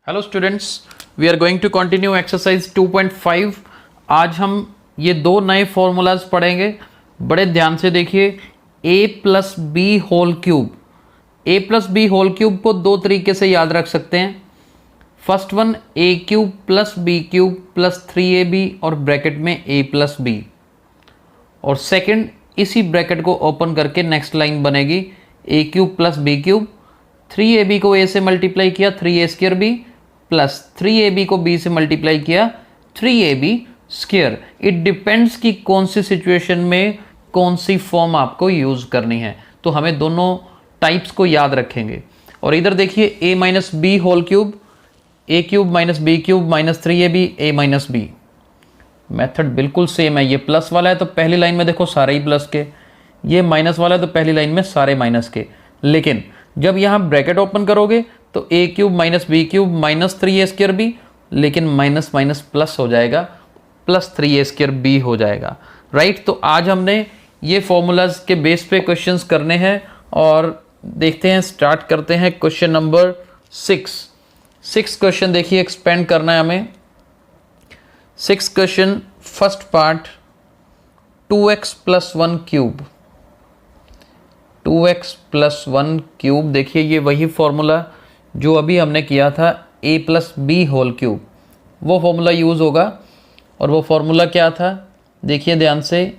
Hello students, we are going to continue exercise 2.5। आज हम ये दो नए फॉर्मूलाज पढ़ेंगे। बड़े ध्यान से देखिए। a plus B whole cube, a plus B whole cube को दो तरीके से याद रख सकते हैं। First one a cube plus B cube plus 3ab और ब्रैकेट में a प्लस बी, और सेकेंड इसी ब्रैकेट को ओपन करके नेक्स्ट लाइन बनेगी a cube plus B cube, 3ab को a से मल्टीप्लाई किया 3a square b plus 3ab को b से मल्टीप्लाई किया 3ab स्क्वायर। इट डिपेंड्स कि कौन सी सिचुएशन में कौन सी फॉर्म आपको यूज करनी है, तो हमें दोनों टाइप्स को याद रखेंगे। और इधर देखिए a minus B whole cube, a cube minus B cube minus 3ab a minus B. Method बिल्कुल सेम है। ये प्लस वाला है तो पहली लाइन में देखो सारे ही प्लस के, ये माइनस वाला है तो पहली लाइन में सारे माइनस के। लेकिन जब यहाँ ब्रैकेट ओपन करोगे तो a cube minus B cube minus 3a square B, लेकिन माइनस माइनस प्लस हो जाएगा, प्लस 3a स्क्वायर बी हो जाएगा। राइट, तो आज हमने ये फॉर्मूलाज के बेस पे क्वेश्चंस करने हैं और देखते हैं, स्टार्ट करते हैं क्वेश्चन नंबर 6 क्वेश्चन देखिए, एक्सपेंड करना है हमें। 6 question, first part 2x plus 1 cube, 2x plus 1 cube. देखिए ये वही फॉर्मूला जो अभी हमने किया था a plus B whole cube, वो फॉर्मूला यूज़ होगा। और वो फॉर्मूला क्या था, देखिए ध्यान से,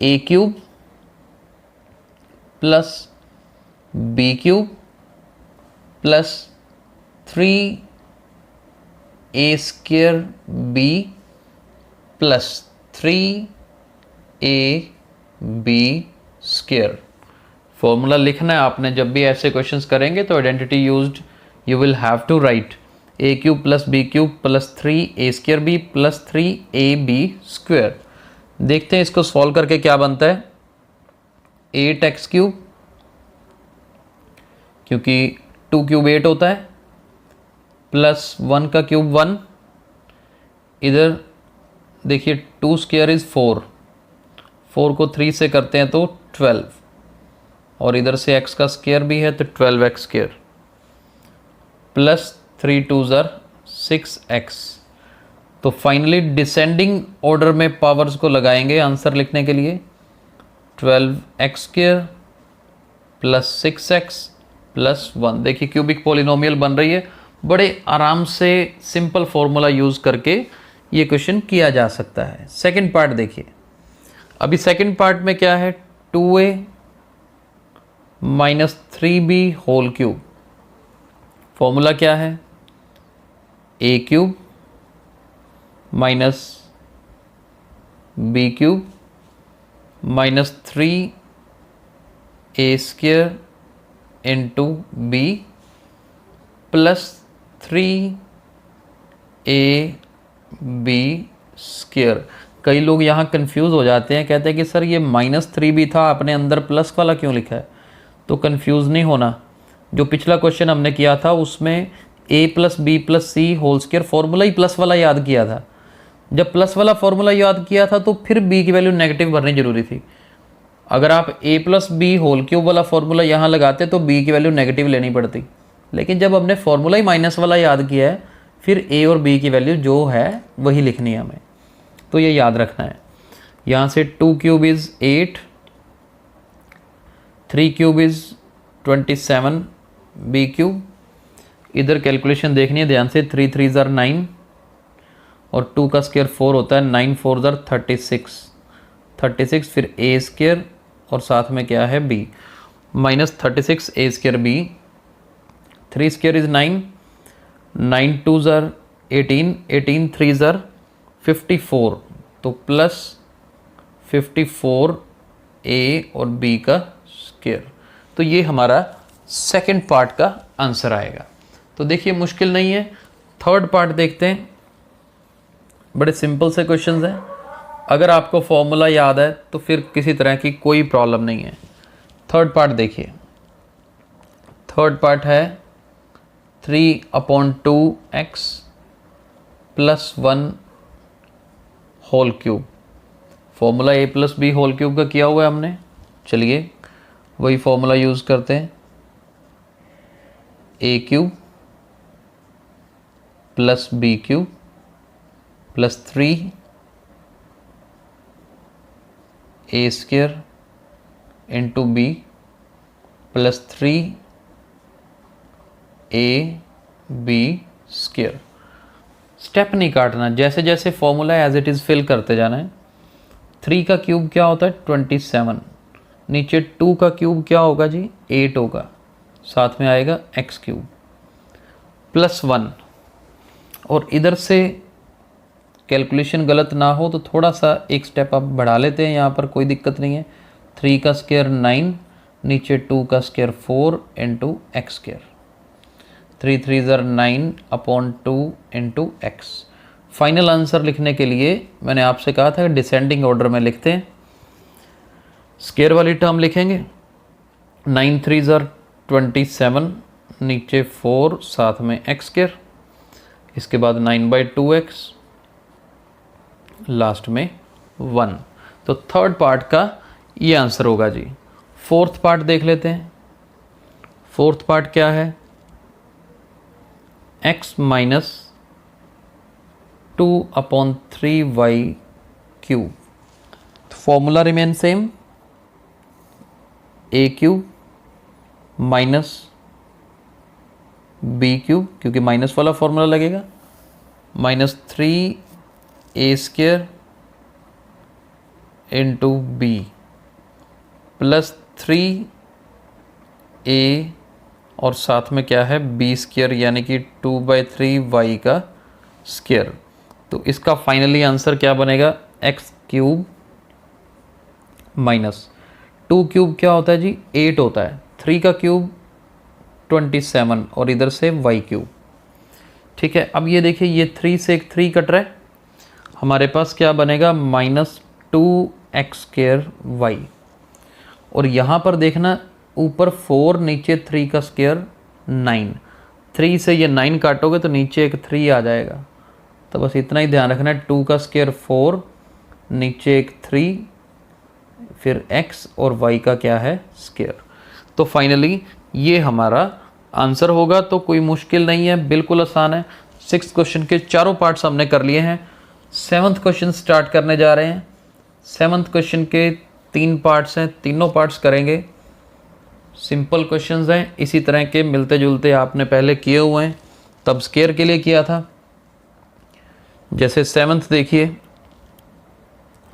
a cube plus B cube plus 3a square b plus 3ab square. Formula लिखना है आपने। जब भी ऐसे क्वेश्चंस करेंगे तो identity used you will have to write a cube plus B cube plus 3a square b plus 3ab square. देखते हैं इसको सॉल्व करके क्या बनता है। 8x क्यूब, क्योंकि 2 क्यूब 8 होता है, प्लस 1 का क्यूब 1, इधर देखिए 2 स्क्वायर इज 4, 4 को 3 से करते हैं तो 12, और इधर से x का स्क्वायर भी है तो 12x square, plus 3 2s are 6x। तो फाइनली डिसेंडिंग ऑर्डर में पावर्स को लगाएंगे आंसर लिखने के लिए। 12x square plus 6x plus 1। देखिए क्यूबिक पॉलिनोमियल बन रही है। बड़े आराम से सिंपल फॉर्मूला यूज करके ये क्वेश्चन किया जा सकता है। सेकंड पार्ट देखिए। अभी सेकंड पार्ट में क्या है, 2a minus 3b whole cube. Formula क्या है, a cube minus B cube minus 3a square into b plus 3ab square. कई लोग यहाँ कंफ्यूज हो जाते हैं, कहते हैं कि सर ये माइनस 3b था, आपने अंदर प्लस वाला क्यों लिखा है। तो कंफ्यूज नहीं होना। जो पिछला क्वेश्चन हमने किया था उसमें a plus B plus C whole square formula ही प्लस वाला याद किया था। जब प्लस वाला फॉर्मूला याद किया था तो फिर b की वैल्यू नेगेटिव भरनी जरूरी थी। अगर आप a plus B whole cube वाला फॉर्मूला यहाँ लगाते तो b की वैल्यू नेगेटिव लेनी पड़ती। लेकिन जब हमने फॉर्मूला ही माइनस वाला याद किया है, फिर a और b की वैल्यू जो है वही लिखनी है हमें, तो ये याद रखना है। यहाँ से 2 cube is 8, 3 cube is 27 B cube. इधर कैलकुलेशन देखनी है ध्यान से, 3 3s are 9 और 2 का स्क्वायर 4 होता है, 9 4s are 36, फिर a स्क्वायर और साथ में क्या है b, minus 36 a square b, 3 square is 9, 9 2s are 18, 18 3s are 54, तो प्लस 54 a और b का स्क्वायर। तो ये हमारा सेकंड पार्ट का आंसर आएगा। तो देखिए मुश्किल नहीं है। थर्ड पार्ट देखते हैं। बड़े सिंपल से क्वेश्चंस हैं। अगर आपको फॉर्मूला याद है तो फिर किसी तरह की कोई प्रॉब्लम नहीं है। थर्ड पार्ट देखिए। थर्ड पार्ट है 3/2x plus 1 whole cube. Formula a plus B whole cube का किया हुआ है हमने। चलिए वही फॉर्मूला यूज़ करते हैं। a cube plus B cube plus 3 A square into B plus 3 A B square. Step नहीं काटना, जैसे जैसे formula as it is fill करते जाना है। 3 का क्यूब क्या होता है 27, नीचे 2 का क्यूब क्या होगा जी 8 होगा, साथ में आएगा एक्स क्यूब प्लस 1। और इधर से कैलकुलेशन गलत ना हो तो थोड़ा सा एक स्टेप आप बढ़ा लेते हैं, यहाँ पर कोई दिक्कत नहीं है। 3 का स्क्वायर 9, नीचे 2 का स्क्वायर 4 इंटू एक्स स्क्वायर, 3 3 ज़र 9 upon 2 into x. Final answer लिखने के लिए मैंने आपसे कहा था डिसेंडिंग ऑर्डर में लिखते हैं। स्क्वायर वाली टर्म लिखेंगे 9 3 ज़र 27, नीचे 4 साथ में एक्स स्क्वायर, इसके बाद 9/2x, लास्ट में 1। तो थर्ड पार्ट का ये आंसर होगा जी। फोर्थ पार्ट देख लेते हैं। फोर्थ पार्ट क्या है x माइनस 2/3y क्यूब। तो formula remain same, A cube minus B cube, क्योंकि माइनस वाला फॉर्मूला लगेगा, minus 3a square into B plus 3a और साथ में क्या है बी स्क्वायर, यानी कि 2/3y का स्क्वायर। तो इसका फाइनली आंसर क्या बनेगा एक्स क्यूब माइनस 2 क्यूब क्या होता है जी 8 होता है, 3 का क्यूब 27 और इधर से y क्यूब। ठीक है, अब ये देखिए ये 3 से एक 3 कट रहा है, हमारे पास क्या बनेगा -2x स्क्वायर y। और यहाँ पर देखना ऊपर 4 नीचे 3 का स्क्वायर 9, 3 से ये 9 काटोगे तो नीचे एक 3 आ जाएगा। तो बस इतना ही ध्यान रखना है, 2 का स्क्वायर 4, नीचे एक 3, फिर x और y का क्या है स्क्वायर। तो फाइनली ये हमारा आंसर होगा। तो कोई मुश्किल नहीं है, बिल्कुल आसान है। 6th क्वेश्चन के चारों पार्ट्स हमने कर लिए हैं। 7th क्वेश्चन स्टार्ट करने जा रहे हैं। 7th क्वेश्चन के 3 पार्ट्स हैं, तीनों पार्ट्स करेंगे। सिंपल क्वेश्चंस हैं, इसी तरह के मिलते जुलते आपने पहले किए हुए हैं, तब स्क्वायर के लिए किया था। जैसे 7th देखिए,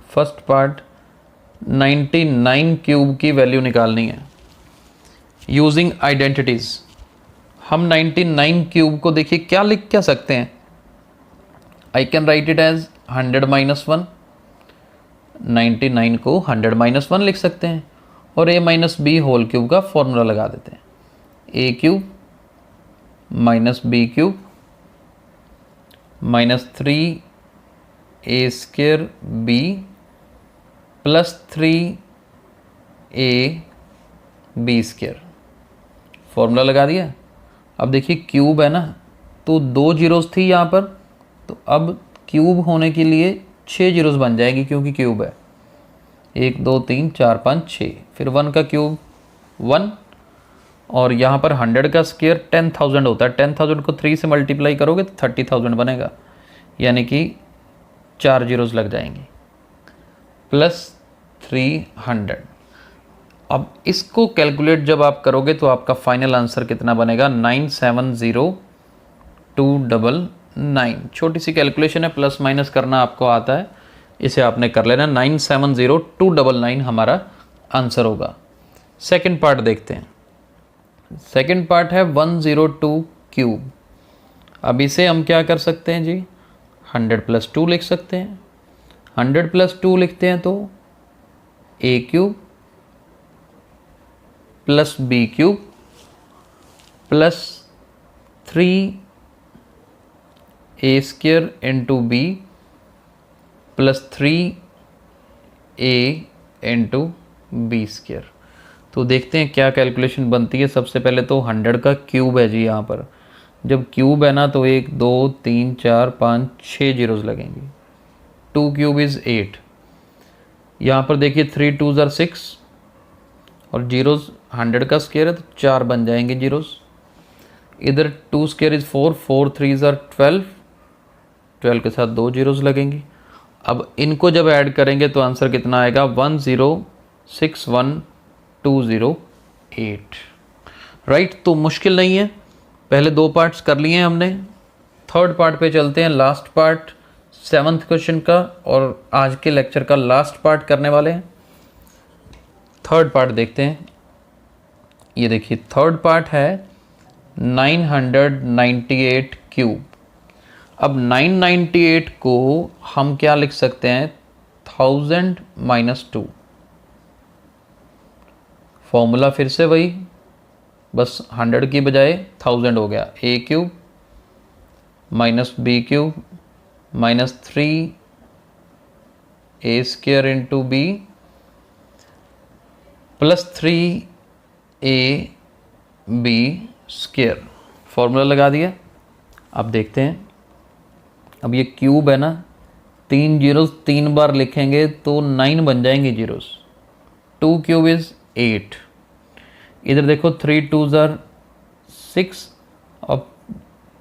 फर्स्ट पार्ट 99 क्यूब की वैल्यू निकालनी है यूजिंग आइडेंटिटीज। हम 99 क्यूब को देखिए क्या लिख क्या सकते हैं, I can write it as 100 - 1। 99 को 100 - 1 लिख सकते हैं और a minus B whole cube का फॉर्मूला लगा देते हैं। a cube minus B cube minus 3a square b plus 3a B square, formula लगा दिया। अब देखिए क्यूब है ना, तो 2 जीरोस थी यहाँ पर, तो अब क्यूब होने के लिए 6 जीरोस बन जाएगी क्योंकि क्यूब है। 1 2 3 4 5 6, फिर 1 का क्यूब 1, और यहाँ पर 100 का स्क्वायर 10,000 होता है। 10,000 को 3 से मल्टीप्लाई करोगे तो 30,000 बनेगा, यानी कि 4 जीरोस लग जाएंगे, प्लस 300। अब इसको कैलकुलेट जब आप करोगे तो आपका फाइनल आंसर कितना बनेगा 970299। छोटी सी कैलकुलेशन है, प्लस माइनस करना आपको आता है, इसे आपने कर लेना। 970299 हमारा आंसर होगा। सेकंड पार्ट देखते हैं। सेकंड पार्ट है 102 क्यूब। अब इसे हम क्या कर सकते हैं जी 100 + 2 लिख सकते हैं। 100 + 2 लिखते हैं तो a cube plus B cube plus 3a square into B plus 3a into B square. तो देखते हैं क्या कैलकुलेशन बनती है। सबसे पहले तो 100 का क्यूब है जी, यहाँ पर जब क्यूब है ना तो 1 2 3 4 5 6 जीरोस लगेंगे। 2 क्यूब इज़ 8। यहाँ पर देखिए 3 2 ज़र 6 और जीरोस 100 का स्क्वायर है तो 4 बन जाएंगे जीरोस। इधर 2 स्क्वायर इज़ 4, 4 3 ज़र 12 12 के साथ 2 जीरोस लगेंगी। अब इनको जब ऐड करेंगे तो आंसर कितना आएगा 1061208। राइट, तो मुश्किल नहीं है, पहले 2 पार्ट्स कर लिए हैं हमने। थर्ड पार्ट पे चलते हैं, लास्ट पार्ट 7th क्वेश्चन का और आज के लेक्चर का लास्ट पार्ट करने वाले हैं। थर्ड पार्ट देखते हैं। ये देखिए थर्ड पार्ट है 998 क्यूब। अब 998 को हम क्या लिख सकते हैं 1000 - 2। फॉर्मूला फिर से वही, बस 100 की बजाय 1000 हो गया। a cube minus B cube minus 3a square into B plus 3ab square. Formula लगा दिया। अब देखते हैं, अब ये क्यूब है ना, 3 जीरोस 3 बार लिखेंगे तो 9 बन जाएंगे जीरोस। 2 cube is 8। इधर देखो 3 2 ज़ार 6। अब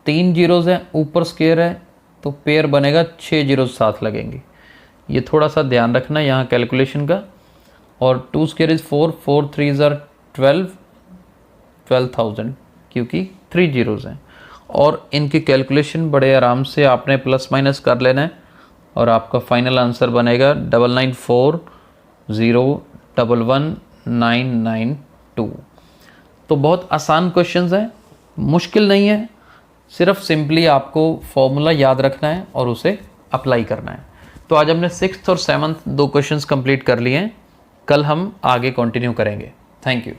3 जीरोस हैं, ऊपर स्क्वायर है तो पेयर बनेगा, 6 जीरोस साथ लगेंगे। ये थोड़ा सा ध्यान रखना यहाँ कैलकुलेशन का। और 2 स्क्वायर इज 4, 4 3 ज़ार 12, 12,000 क्योंकि 3 जीरोस हैं। और इनकी कैलकुलेशन बड़े आराम से आपने प्लस माइनस कर लेना है और आपका फाइनल आंसर बनेगा 9940111992। तो बहुत आसान क्वेश्चंस हैं, मुश्किल नहीं है, सिर्फ सिंपली आपको फॉर्मूला याद रखना है और उसे अप्लाई करना है। तो आज हमने 6th और 7th 2 क्वेश्चंस कंप्लीट कर लिए हैं। कल हम आगे कंटिन्यू करेंगे। Thank you.